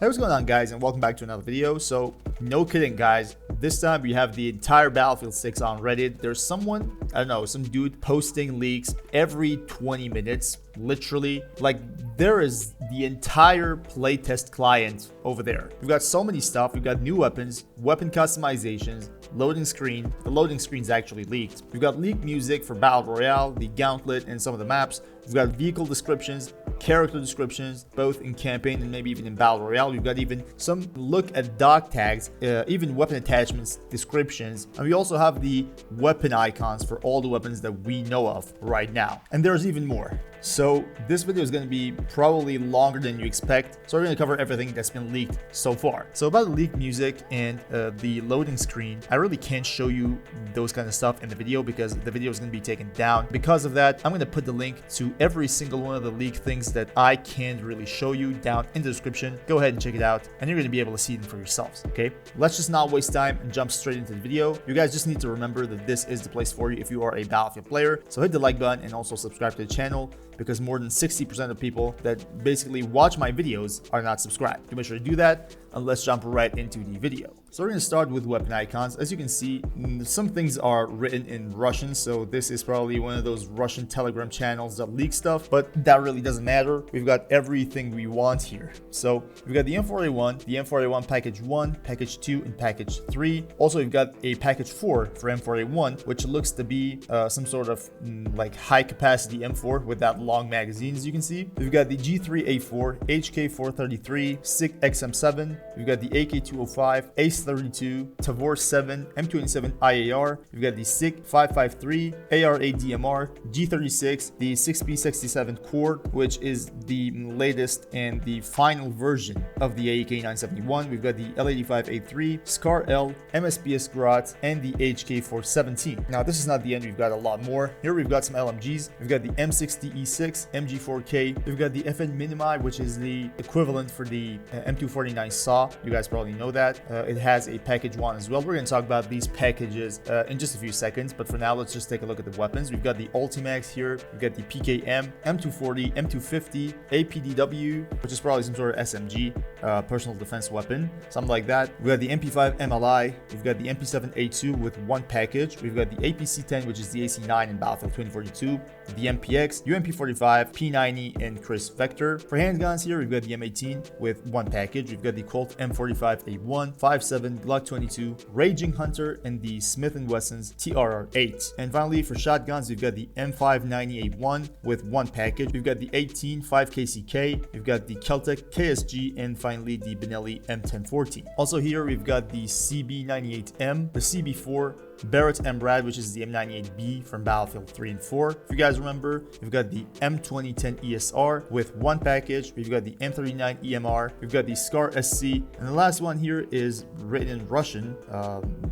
Hey, what's going on, guys, and welcome back to another video. So, no kidding, guys, this time we have the entire Battlefield 6 on Reddit. There's someone, I don't know, some dude posting leaks every 20 minutes, literally. Like, there is the entire playtest client over there. We've got so many stuff. We've got new weapons, weapon customizations, loading screen. The loading screen's actually leaked. We've got leaked music for Battle Royale, the Gauntlet, and some of the maps. We've got vehicle descriptions, character descriptions, both in campaign and maybe even in Battle Royale. We've got even some look at dog tags, even weapon attachments, descriptions, and we also have the weapon icons for all the weapons that we know of right now. And there's even more. So this video is going to be probably longer than you expect. So we're going to cover everything that's been leaked so far. So about the leaked music and the loading screen, I really can't show you those kind of stuff in the video because the video is going to be taken down. Because of that, I'm going to put the link to every single one of the leaked things that I can't really show you down in the description. Go ahead and check it out and you're going to be able to see them for yourselves. Okay, let's just not waste time and jump straight into the video. You guys just need to remember that this is the place for you if you are a Battlefield player. So hit the like button and also subscribe to the channel, because more than 60% of people that basically watch my videos are not subscribed. So make sure to do that, and let's jump right into the video. So we're going to start with weapon icons. As you can see, some things are written in Russian, so this is probably one of those Russian Telegram channels that leak stuff, but that really doesn't matter. We've got everything we want here. So we've got the M4A1, the M4A1 Package 1, Package 2, and Package 3. Also, we've got a Package 4 for M4A1, which looks to be some sort of like high-capacity M4 with that long magazine, as you can see. We've got the G3A4, HK433, SIG XM7. We've got the AK205, ACE32, Tavor 7, M27 IAR. We've got the SIG 553, AR8 DMR, G36, the 6P67 core, which is the latest and the final version of the AK971. We've got the L85A3, SCAR L, MSPS Grot, and the HK417. Now, this is not the end. We've got a lot more. Here we've got some LMGs. We've got the M60E6, MG4K. We've got the FN Minimi, which is the equivalent for the M249 SAW. You guys probably know that. It has a package 1 as well. We're going to talk about these packages in just a few seconds, but for now, let's just take a look at the weapons. We've got the Ultimax here. We've got the PKM, M240, M250, APDW, which is probably some sort of SMG, personal defense weapon, something like that. We've got the MP5 MLI. We've got the MP7A2 with one package. We've got the APC-10, which is the AC-9 in Battlefield 2042, the MPX, UMP45, P90, and Chris Vector. For handguns here, we've got the M18 with one package. We've got the Colt M45A1, 5.7, Glock 22, Raging Hunter, and the Smith & Wesson's TRR8. And finally, for shotguns, we've got the M590A1 with one package. We've got the 18 5KCK, we've got the Keltec KSG, and finally the Benelli M1014. Also here, we've got the CB98M, the CB4, Barrett MRAD, which is the M98B from Battlefield 3 and 4. If you guys remember, we've got the M2010 ESR with one package. We've got the M39 EMR. We've got the SCAR SC. And the last one here is written in Russian,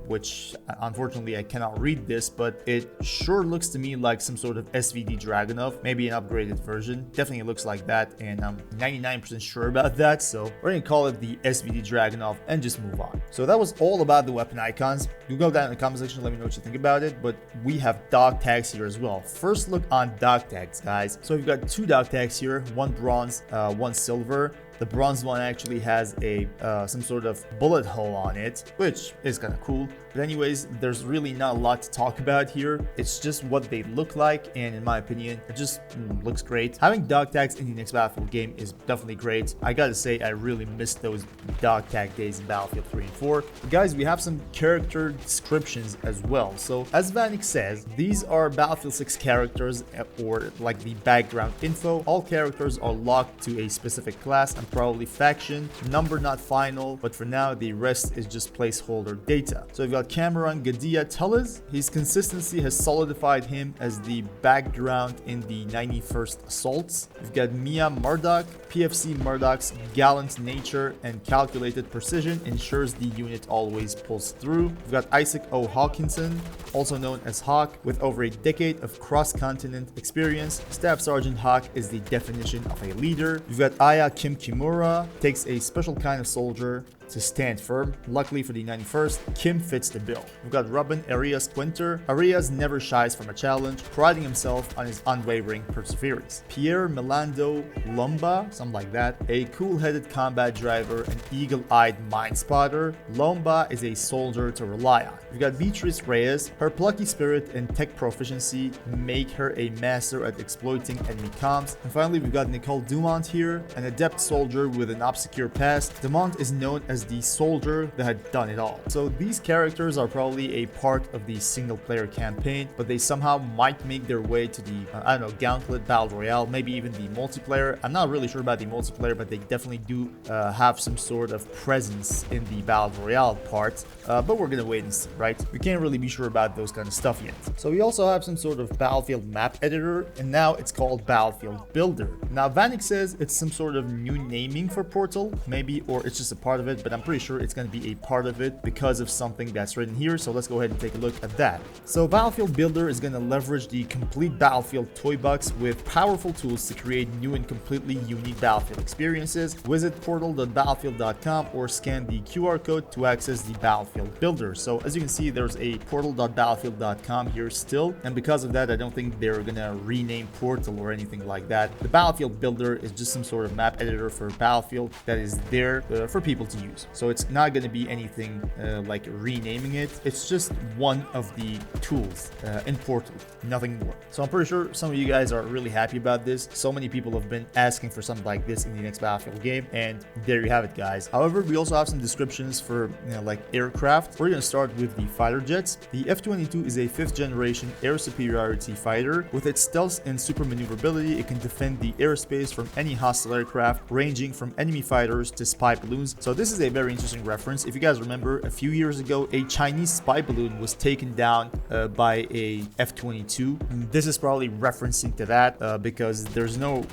which unfortunately I cannot read this, but it sure looks to me like some sort of SVD Dragunov, maybe an upgraded version. Definitely looks like that, and I'm 99% sure about that. So we're going to call it the SVD Dragunov and just move on. So that was all about the weapon icons. You go down in the comment section, let me know what you think about it, but we have dog tags here as well. First look on dog tags, guys. So we've got two dog tags here, one bronze, one silver. The bronze one actually has a some sort of bullet hole on it, which is kind of cool. But anyways, there's really not a lot to talk about here. It's just what they look like, and in my opinion, it just looks great. Having dog tags in the next Battlefield game is definitely great. I gotta say, I really missed those dog tag days in Battlefield 3 and 4. But guys, we have some character descriptions as well. So as Vanik says, these are Battlefield 6 characters, or like the background info. All characters are locked to a specific class and probably faction, number not final, but for now the rest is just placeholder data. So we've got Cameron Gadia Tellez. His consistency has solidified him as the background in the 91st Assaults. We've got Mia Murdoch. PFC Murdoch's gallant nature and calculated precision ensures the unit always pulls through. We've got Isaac O. Hawkinson, also known as Hawk, with over a decade of cross-continent experience. Staff Sergeant Hawk is the definition of a leader. We've got Aya Kim Kimura, takes a special kind of soldier to stand firm. Luckily for the 91st, Kim fits the bill. We've got Robin Arias Quinter. Arias never shies from a challenge, priding himself on his unwavering perseverance. Pierre Melando Lomba, something like that, a cool-headed combat driver, an eagle-eyed mind spotter. Lomba is a soldier to rely on. We've got Beatrice Reyes. Her plucky spirit and tech proficiency make her a master at exploiting enemy comms. And finally, we've got Nicole Dumont here, an adept soldier with an obscure past. Dumont is known as the soldier that had done it all. So these characters are probably a part of the single-player campaign, but they somehow might make their way to the, I don't know, Gauntlet Battle Royale, maybe even the multiplayer. I'm not really sure about the multiplayer, but they definitely do have some sort of presence in the Battle Royale part. But we're gonna wait and see, right? We can't really be sure about those kind of stuff yet. So we also have some sort of Battlefield map editor, and now it's called Battlefield Builder. Now Vanek says it's some sort of new naming for Portal, maybe, or it's just a part of it, but I'm pretty sure it's going to be a part of it because of something that's written here. So let's go ahead and take a look at that. So Battlefield Builder is going to leverage the complete Battlefield toy box with powerful tools to create new and completely unique Battlefield experiences. Visit portal.battlefield.com or scan the QR code to access the Battlefield Builder. So as you can see, there's a portal.battlefield.com here still, and because of that, I don't think they're gonna rename Portal or anything like that. The Battlefield Builder is just some sort of map editor for Battlefield that is there for people to use. So it's not gonna be anything like renaming it. It's just one of the tools in Portal, nothing more. So I'm pretty sure some of you guys are really happy about this. So many people have been asking for something like this in the next Battlefield game, and there you have it, guys. However, we also have some descriptions for like aircraft. We're gonna start with the fighter jets. The F-22 is a 5th generation air superiority fighter. With its stealth and super maneuverability, it can defend the airspace from any hostile aircraft, ranging from enemy fighters to spy balloons. So this is a very interesting reference. If you guys remember, a few years ago, a Chinese spy balloon was taken down by a F-22. This is probably referencing to that because there's no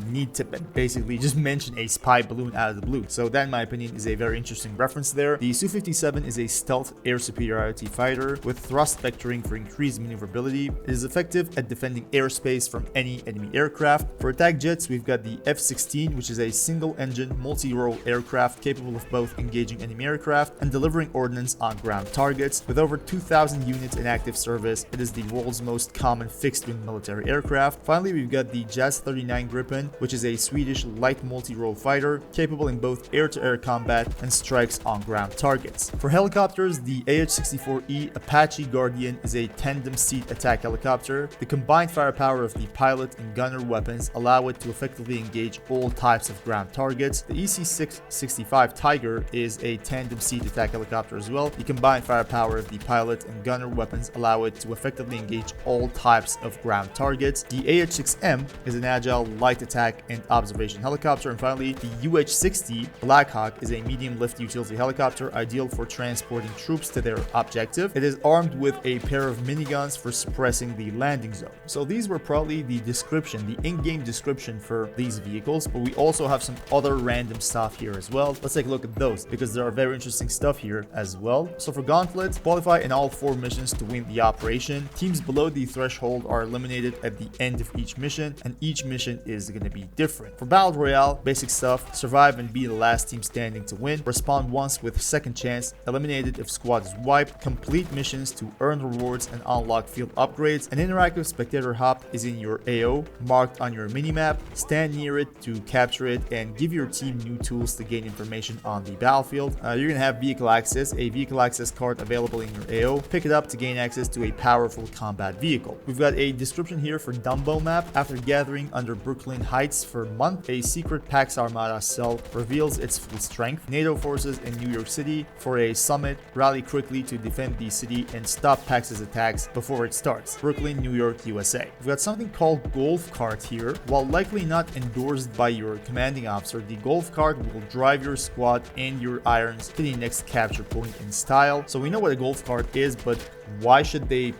need to basically just mention a spy balloon out of the blue. So that, in my opinion, is a very interesting reference there. The Su-57 is a stealth air superiority fighter with thrust vectoring for increased maneuverability. It is effective at defending airspace from any enemy aircraft. For attack jets, we've got the F-16, which is a single-engine, multi-role aircraft capable of both engaging enemy aircraft and delivering ordnance on ground targets. With over 2,000 units in active service, it is the world's most common fixed-wing military aircraft. Finally, we've got the JAS-39 Gripen, which is a Swedish light multi-role fighter capable in both air-to-air combat and strikes on ground targets. For helicopters, the AH-64E Apache Guardian is a tandem-seat attack helicopter. The combined firepower of the pilot and gunner weapons allow it to effectively engage all types of ground targets. The EC-665 Tiger is a tandem-seat attack helicopter as well. The combined firepower of the pilot and gunner weapons allow it to effectively engage all types of ground targets. The AH-6M is an agile light attack and observation helicopter. And finally, the UH-60 Blackhawk is a medium-lift utility helicopter ideal for transporting troops to their objective. It is armed with a pair of miniguns for suppressing the landing zone. So these were probably the description, the in-game description for these vehicles, but we also have some other random stuff here as well. Let's take a look at those because there are very interesting stuff here as well. So for Gauntlet, qualify in all 4 missions to win the operation. Teams below the threshold are eliminated at the end of each mission, and each mission is going to be different. For Battle Royale, basic stuff: survive and be the last team standing to win, respawn once with second chance, eliminated if squad is wiped, complete missions to earn rewards and unlock field upgrades. An interactive spectator hop is in your AO, marked on your minimap. Stand near it to capture it and give your team new tools to gain information on the battlefield. You're gonna have vehicle access, a vehicle access card available in your AO. Pick it up to gain access to a powerful combat vehicle. We've got a description here for Dumbo map. After gathering under Brooklyn Heights for a month, a secret Pax Armada cell reveals its full strength. NATO forces in New York City for a summit rally quickly to defend the city and stop Pax's attacks before it starts. Brooklyn, New York, USA. We've got something called Golf Cart here. While likely not endorsed by your commanding officer, the Golf Cart will drive your squad and your irons to the next capture point in style. So we know what a Golf Cart is, but why should they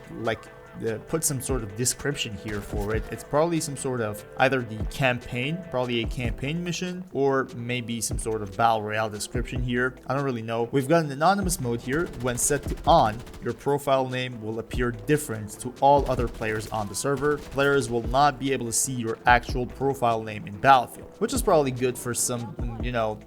put some sort of description here for it. It's probably some sort of either the campaign, probably a campaign mission, or maybe some sort of battle royale description here. I don't really know. We've got an anonymous mode here. When set to on, your profile name will appear different to all other players on the server. Players will not be able to see your actual profile name in Battlefield, which is probably good for some,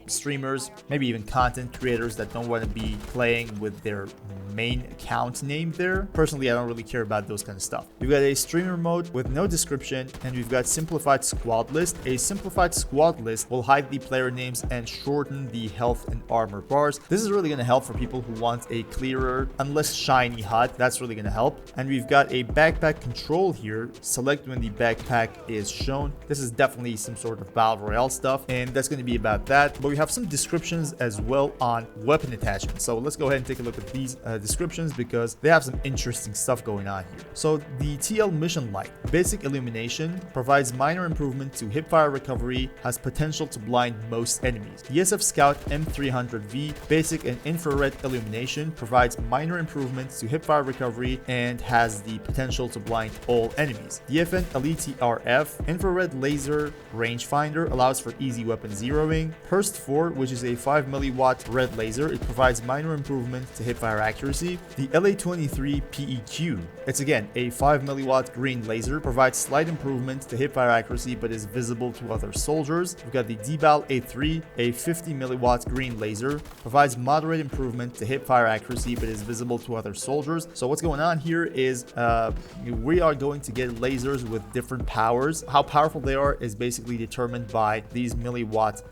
streamers, maybe even content creators that don't want to be playing with their main account name there. Personally, I don't really care about those kind of stuff. We've got a streamer mode with no description, and we've got simplified squad list. A simplified squad list will hide the player names and shorten the health and armor bars. This is really going to help for people who want a clearer and less shiny HUD. That's really going to help. And we've got a backpack control here. Select when the backpack is shown. This is definitely some sort of battle royale stuff, and that's going to be about that. But we have some descriptions as well on weapon attachments. So let's go ahead and take a look at these descriptions, because they have some interesting stuff going on here. So the TL mission light, basic illumination, provides minor improvement to hipfire recovery, has potential to blind most enemies. The SF Scout M300V, basic and infrared illumination, provides minor improvements to hipfire recovery and has the potential to blind all enemies. The FN Elite RF, infrared laser rangefinder, allows for easy weapon zeroing. Hurst 4, which is a 5 milliwatt red laser, it provides minor improvement to hipfire accuracy. The LA23 PEQ, it's again a 5 milliwatt green laser, provides slight improvement to hipfire accuracy but is visible to other soldiers. We've got the DBAL A3, a 50 milliwatt green laser, provides moderate improvement to hipfire accuracy but is visible to other soldiers. So what's going on here is we are going to get lasers with different powers. How powerful they are is basically determined by these milliwatt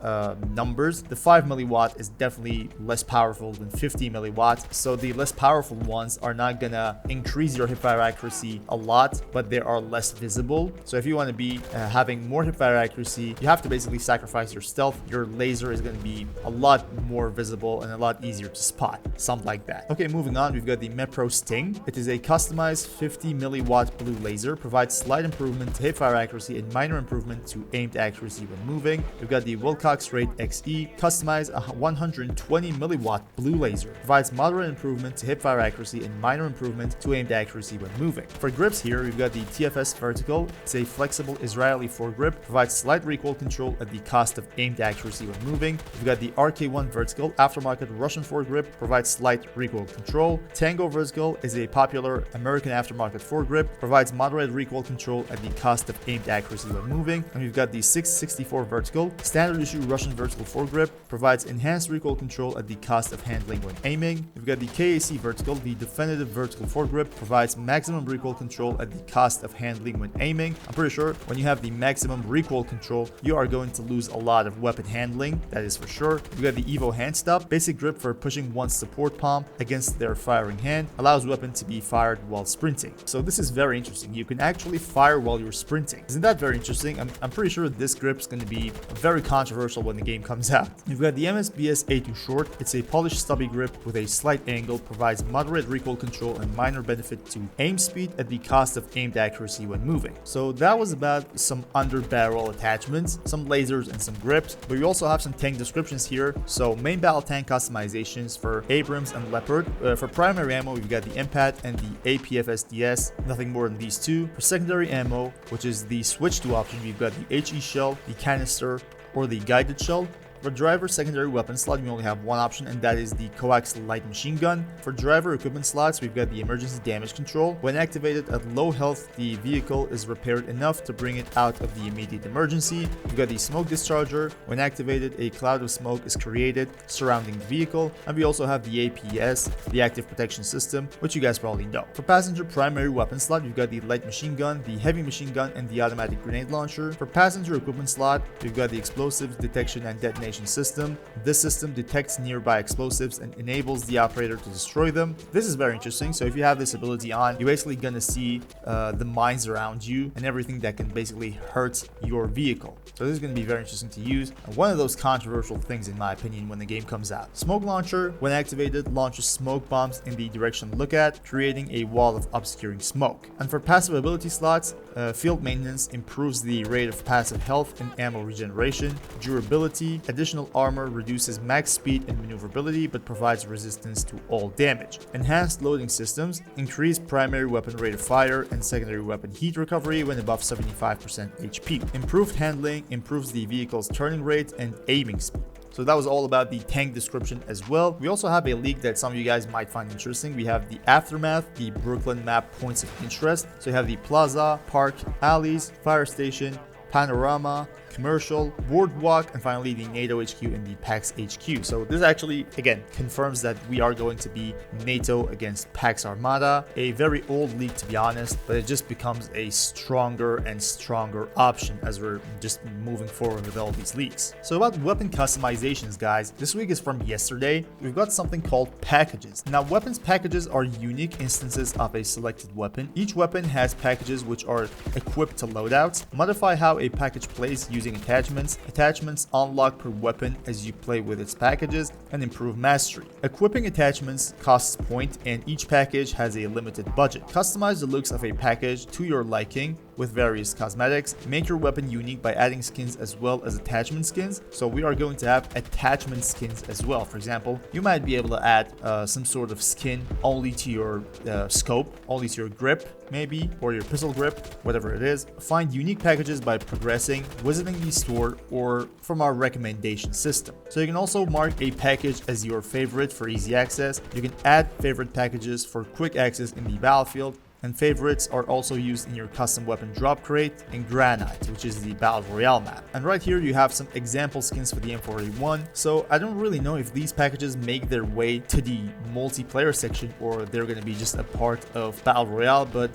numbers. The 5 milliwatt is definitely less powerful than 50 milliwatt, so the less powerful ones are not gonna increase your hipfire accuracy a lot, but they are less visible. So if you want to be having more hipfire accuracy, you have to basically sacrifice your stealth. Your laser is going to be a lot more visible and a lot easier to spot, something like that. Okay, moving on, we've got the Mepro Sting. It is a customized 50 milliwatt blue laser, provides slight improvement to hipfire accuracy and minor improvement to aimed accuracy when moving. We've got the Wilcox Raid XE, customized 120 milliwatt blue laser, provides moderate improvement to hipfire accuracy and minor improvement to aimed accuracy when moving. For grips here, we've got the TFS Vertical. It's a flexible Israeli foregrip, provides slight recoil control at the cost of aimed accuracy when moving. We've got the RK1 Vertical, aftermarket Russian foregrip, provides slight recoil control. Tango Vertical is a popular American aftermarket foregrip, provides moderate recoil control at the cost of aimed accuracy when moving. And we've got the 664 Vertical, standard issue Russian vertical foregrip, provides enhanced recoil control at the cost of handling when aiming. We've got the KAC Vertical, the definitive vertical foregrip, provides maximum recoil control at the cost of handling when aiming. I'm pretty sure when you have the maximum recoil control, you are going to lose a lot of weapon handling, that is for sure. We've got the Evo Hand Stop, basic grip for pushing one's support palm against their firing hand, allows weapon to be fired while sprinting. So this is very interesting. You can actually fire while you're sprinting. Isn't that very interesting? I'm pretty sure this grip is going to be very controversial when the game comes out. You've got the MSBS A2 Short. It's a polished stubby grip with a slight angle, provides moderate recoil control and minor benefit to aim speed at the cost of aimed accuracy when moving. So that was about some under barrel attachments, some lasers and some grips, but we also have some tank descriptions here. So main battle tank customizations for Abrams and Leopard. For primary ammo, we've got the MPAT and the APFSDS, nothing more than these two. For secondary ammo, which is the switch to option, we've got the HE shell, the canister, or the guided shell. For driver secondary weapon slot, we only have one option, and that is the coax light machine gun. For driver equipment slots, we've got the emergency damage control. When activated at low health, the vehicle is repaired enough to bring it out of the immediate emergency. We've got the smoke discharger. When activated, a cloud of smoke is created surrounding the vehicle. And we also have the APS, the active protection system, which you guys probably know. For passenger primary weapon slot, we've got the light machine gun, the heavy machine gun, and the automatic grenade launcher. For passenger equipment slot, we've got the explosives detection and detonation system. This system detects nearby explosives and enables the operator to destroy them. This is very interesting. So if you have this ability on, you're basically gonna see the mines around you and everything that can basically hurt your vehicle. So this is going to be very interesting to use. And one of those controversial things, in my opinion, when the game comes out. Smoke launcher, when activated, launches smoke bombs in the direction look at, creating a wall of obscuring smoke. And for passive ability slots, field maintenance improves the rate of passive health and ammo regeneration. Durability, additional Additional armor reduces max speed and maneuverability but provides resistance to all damage. Enhanced loading systems increase primary weapon rate of fire and secondary weapon heat recovery when above 75% HP. Improved handling improves the vehicle's turning rate and aiming speed. So that was all about the tank description as well. We also have a leak that some of you guys might find interesting. We have the aftermath, the Brooklyn map points of interest. So you have the plaza, park, alleys, fire station, panorama, commercial, boardwalk, and finally the NATO HQ and the PAX HQ. So this actually, again, confirms that we are going to be NATO against PAX Armada. A very old league, to be honest, but it just becomes a stronger and stronger option as we're just moving forward with all these leaks. So about weapon customizations, guys, this week is from yesterday. We've got something called packages. Now, weapons packages are unique instances of a selected weapon. Each weapon has packages which are equipped to loadouts. Modify how a package plays using attachments. Attachments unlock per weapon as you play with its packages and improve mastery. Equipping attachments costs point and each package has a limited budget. Customize the looks of a package to your liking with various cosmetics. Make your weapon unique by adding skins as well as attachment skins. So we are going to have attachment skins as well. For example, you might be able to add some sort of skin only to your scope, only to your grip maybe, or your pistol grip, whatever it is. Find unique packages by progressing, visiting the store, or from our recommendation system. So you can also mark a package as your favorite for easy access. You can add favorite packages for quick access in the battlefield. And favorites are also used in your custom weapon drop crate in Granite, which is the Battle Royale map. And right here you have some example skins for the M4A1. So I don't really know if these packages make their way to the multiplayer section or they're going to be just a part of Battle Royale, but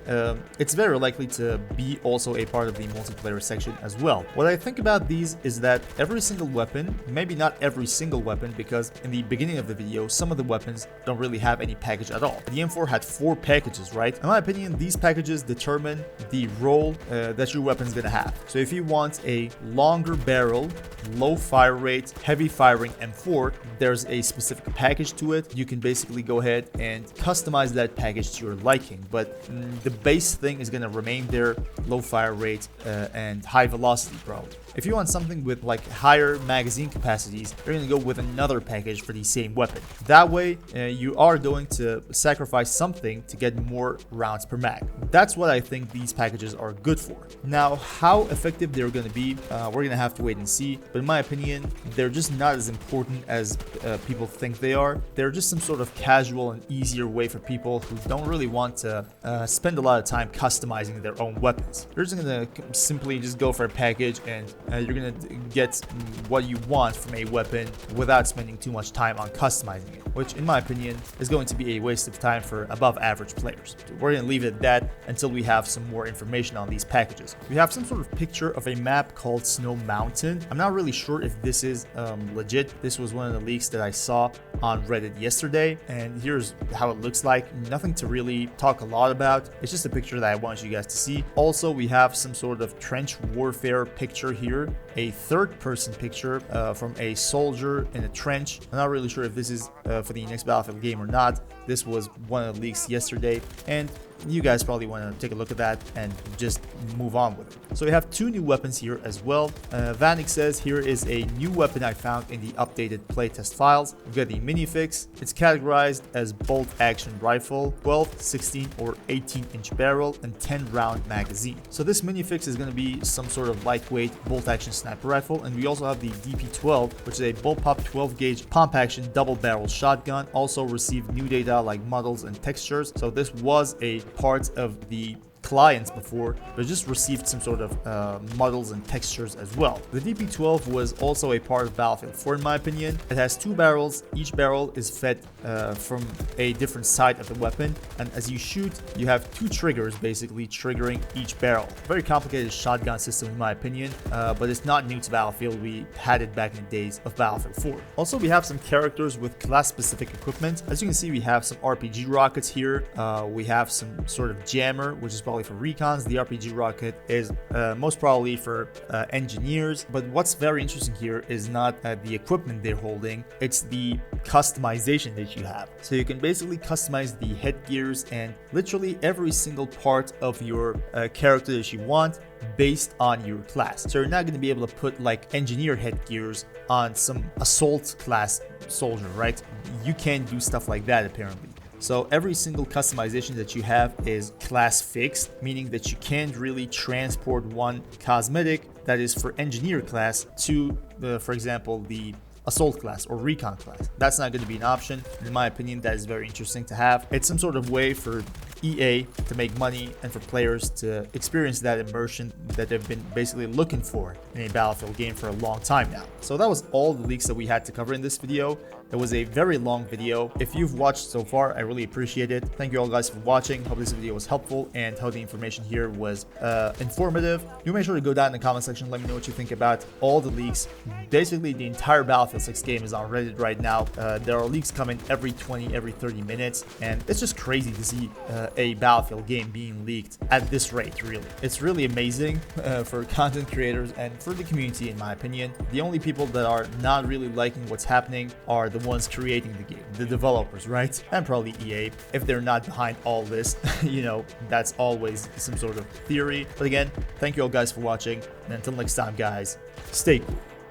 it's very likely to be also a part of the multiplayer section as well. What I think about these is that every single weapon, maybe not every single weapon, because in the beginning of the video, some of the weapons don't really have any package at all. The M4 had 4 packages, right? In my opinion, these packages determine the role that your weapon is going to have. So if you want a longer barrel, low fire rate, heavy firing M4, there's a specific package to it. You can basically go ahead and customize that package to your liking, but the base thing is going to remain there, low fire rate and high velocity probably. If you want something with like higher magazine capacities, you're going to go with another package for the same weapon. That way, you are going to sacrifice something to get more rounds per mag. That's what I think these packages are good for. Now, how effective they're going to be, we're going to have to wait and see. But in my opinion, they're just not as important as people think they are. They're just some sort of casual and easier way for people who don't really want to spend a lot of time customizing their own weapons. You're just going to simply just go for a package and you're going to get what you want from a weapon without spending too much time on customizing it, which in my opinion is going to be a waste of time for above average players. We're going to leave it at that until we have some more information on these packages. We have some sort of picture of a map called Snow Mountain. I'm not really sure if this is legit. This was one of the leaks that I saw on Reddit yesterday, and here's how it looks like. Nothing to really talk a lot about. It's just a picture that I want you guys to see. Also, we have some sort of trench warfare picture here, a third-person picture from a soldier in a trench. I'm not really sure if this is for the next Battlefield game or not. This was one of the leaks yesterday, and you guys probably want to take a look at that and just move on with it. So we have 2 new weapons here as well. Vanik says here is a new weapon I found in the updated playtest files. We've got the minifix. It's categorized as bolt action rifle, 12, 16 or 18 inch barrel and 10 round magazine. So this minifix is going to be some sort of lightweight bolt action sniper rifle, and we also have the DP12, which is a bullpup 12 gauge pump action double barrel shotgun. Also received new data like models and textures. So this was a part of the clients before, but just received some sort of models and textures as well. The DP12 was also a part of Battlefield 4 in my opinion. It has 2 barrels. Each barrel is fed from a different side of the weapon, and as you shoot, you have 2 triggers basically triggering each barrel. Very complicated shotgun system in my opinion, but it's not new to Battlefield. We had it back in the days of Battlefield 4. Also, we have some characters with class-specific equipment. As you can see, we have some RPG rockets here. We have some sort of jammer, which is probably for recons. The RPG rocket is most probably for engineers, but what's very interesting here is not the equipment they're holding, it's the customization that you have. So you can basically customize the headgears and literally every single part of your character that you want. based on your class. So you're not going to be able to put like engineer headgears on some assault class soldier, right? You can't do stuff like that apparently. So every single customization that you have is class fixed, meaning that you can't really transport one cosmetic that is for engineer class to, for example, the assault class or recon class. That's not going to be an option. In my opinion, that is very interesting to have. It's some sort of way for EA to make money and for players to experience that immersion that they've been basically looking for in a Battlefield game for a long time now. So that was all the leaks that we had to cover in this video. It was a very long video. If you've watched so far, I really appreciate it. Thank you all guys for watching. Hope this video was helpful and hope the information here was informative. You make sure to go down in the comment section, let me know what you think about all the leaks. Basically, the entire Battlefield 6 game is on Reddit right now. There are leaks coming every 20, every 30 minutes, and it's just crazy to see a Battlefield game being leaked at this rate, really. It's really amazing for content creators and for the community, in my opinion. The only people that are not really liking what's happening are the ones creating the game, the developers, right? And probably EA, if they're not behind all this. You know, that's always some sort of theory. But again, thank you all guys for watching, and until next time guys, stay cool.